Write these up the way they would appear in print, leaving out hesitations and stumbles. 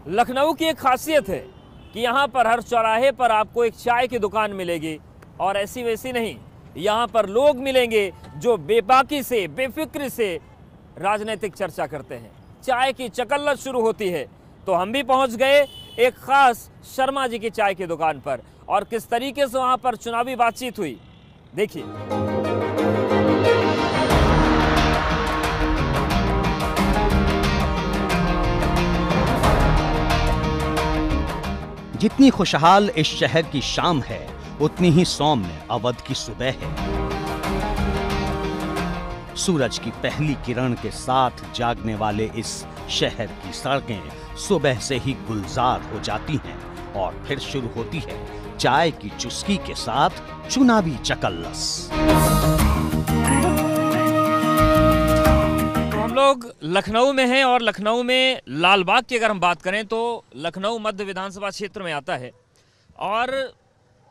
लखनऊ की एक खासियत है कि यहाँ पर हर चौराहे पर आपको एक चाय की दुकान मिलेगी, और ऐसी वैसी नहीं, यहाँ पर लोग मिलेंगे जो बेबाकी से, बेफिक्र से राजनीतिक चर्चा करते हैं। चाय की चकल्लत शुरू होती है। तो हम भी पहुँच गए एक खास शर्मा जी की चाय की दुकान पर, और किस तरीके से वहाँ पर चुनावी बातचीत हुई, देखिए। जितनी खुशहाल इस शहर की शाम है, उतनी ही सौम्य अवध की सुबह है। सूरज की पहली किरण के साथ जागने वाले इस शहर की सड़कें सुबह से ही गुलजार हो जाती हैं, और फिर शुरू होती है चाय की चुस्की के साथ चुनावी चकल्लस। हम लोग लखनऊ में हैं, और लखनऊ में लालबाग की अगर हम बात करें तो लखनऊ मध्य विधानसभा क्षेत्र में आता है, और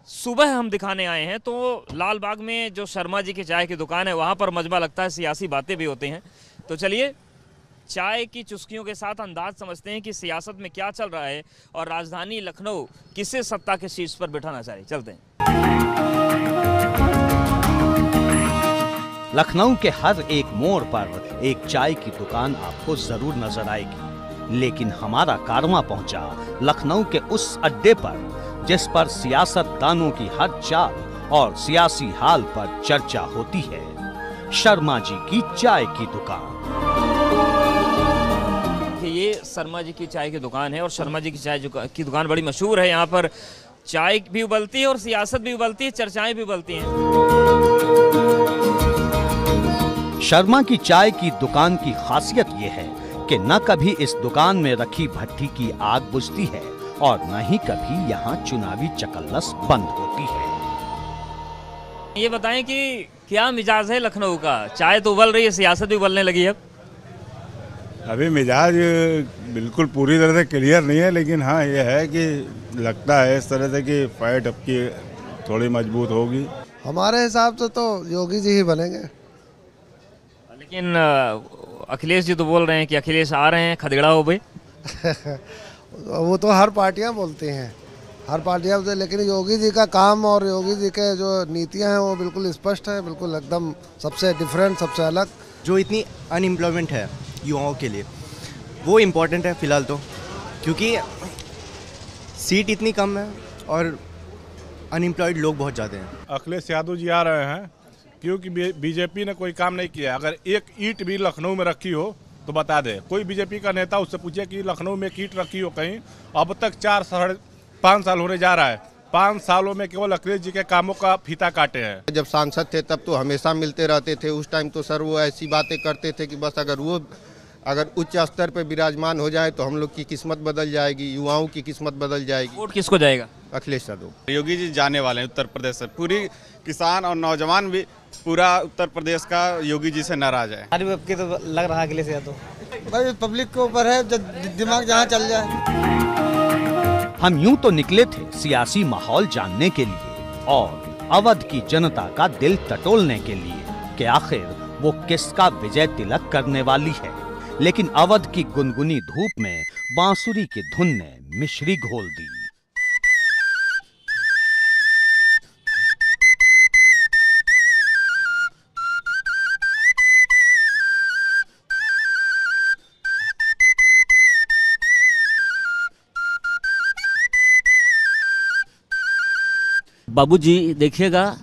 सुबह हम दिखाने आए हैं। तो लालबाग में जो शर्मा जी की चाय की दुकान है, वहाँ पर मजमा लगता है, सियासी बातें भी होती हैं। तो चलिए चाय की चुस्कियों के साथ अंदाज समझते हैं कि सियासत में क्या चल रहा है, और राजधानी लखनऊ किसे सत्ता के शीर्ष पर बिठाना चाहिए। चलते हैं। लखनऊ के हर एक मोड़ पर एक चाय की दुकान आपको जरूर नजर आएगी, लेकिन हमारा कारवां पहुंचा लखनऊ के उस अड्डे पर जिस पर सियासतदानों की हर चाल और सियासी हाल पर चर्चा होती है, शर्मा जी की चाय की दुकान। ये शर्मा जी की चाय की दुकान है, और शर्मा जी की चाय की दुकान बड़ी मशहूर है। यहाँ पर चाय भी उबलती है और सियासत भी उबलती है, चर्चाएं भी उबलती हैं। शर्मा की चाय की दुकान की खासियत यह है कि न कभी इस दुकान में रखी भट्टी की आग बुझती है, और न ही कभी यहाँ चुनावी चकल्लस बंद होती है। ये बताएं कि क्या मिजाज है लखनऊ का? चाय तो उबल रही है, सियासत भी उबलने लगी है। अभी मिजाज बिल्कुल पूरी तरह से क्लियर नहीं है, लेकिन हाँ ये है कि लगता है इस तरह से कि फाइट अब की थोड़ी मजबूत होगी। हमारे हिसाब से तो योगी जी ही बनेंगे। लेकिन अखिलेश जी तो बोल रहे हैं कि अखिलेश आ रहे हैं, खदेड़ा हो भाई। वो तो हर पार्टियां बोलती हैं, हर पार्टियां बोलती हैं, लेकिन योगी जी का काम और योगी जी के जो नीतियां हैं वो बिल्कुल स्पष्ट है, बिल्कुल एकदम सबसे डिफरेंट, सबसे अलग। जो इतनी अनएम्प्लॉयमेंट है युवाओं के लिए, वो इम्पोर्टेंट है फिलहाल तो, क्योंकि सीट इतनी कम है और अनएम्प्लॉयड लोग बहुत ज़्यादा हैं। अखिलेश यादव जी आ रहे हैं, क्योंकि बीजेपी ने कोई काम नहीं किया। अगर एक ईंट भी लखनऊ में रखी हो तो बता दे, कोई बीजेपी का नेता उससे पूछे कि लखनऊ में ईंट रखी हो कहीं। अब तक 4-5 साल होने जा रहा है, 5 सालों में केवल अखिलेश जी के कामों का फीता काटे हैं। जब सांसद थे तब तो हमेशा मिलते रहते थे, उस टाइम तो सर वो ऐसी बातें करते थे कि बस अगर उच्च स्तर पर विराजमान हो जाए तो हम लोग की किस्मत बदल जाएगी, युवाओं की किस्मत बदल जाएगी। वोट किसको जाएगा? अखिलेश यादव। योगी जी जाने वाले हैं उत्तर प्रदेश से। पूरी किसान और नौजवान भी पूरा उत्तर प्रदेश का योगी जी से नाराज है। आपके तो लग रहा है अखिलेश यादव। भाई पब्लिक के ऊपर है, दिमाग जहाँ चल जाए। हम यूं तो निकले थे सियासी माहौल जानने के लिए और अवध की जनता का दिल टटोलने के लिए कि आखिर वो किसका विजय तिलक करने वाली है, लेकिन अवध की गुनगुनी धूप में बांसुरी की धुन ने मिश्री घोल दी। बाबूजी देखिएगा,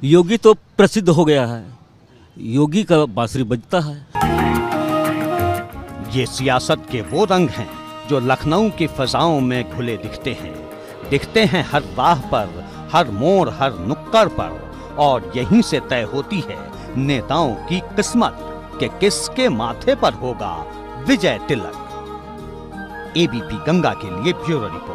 योगी तो प्रसिद्ध हो गया है, योगी का बांसुरी बजता है। ये सियासत के वो रंग हैं जो लखनऊ की फजाओं में घुले दिखते हैं हर राह पर, हर मोड़, हर नुक्कड़ पर, और यहीं से तय होती है नेताओं की किस्मत कि किसके माथे पर होगा विजय तिलक। एबीपी गंगा के लिए ब्यूरो रिपोर्ट।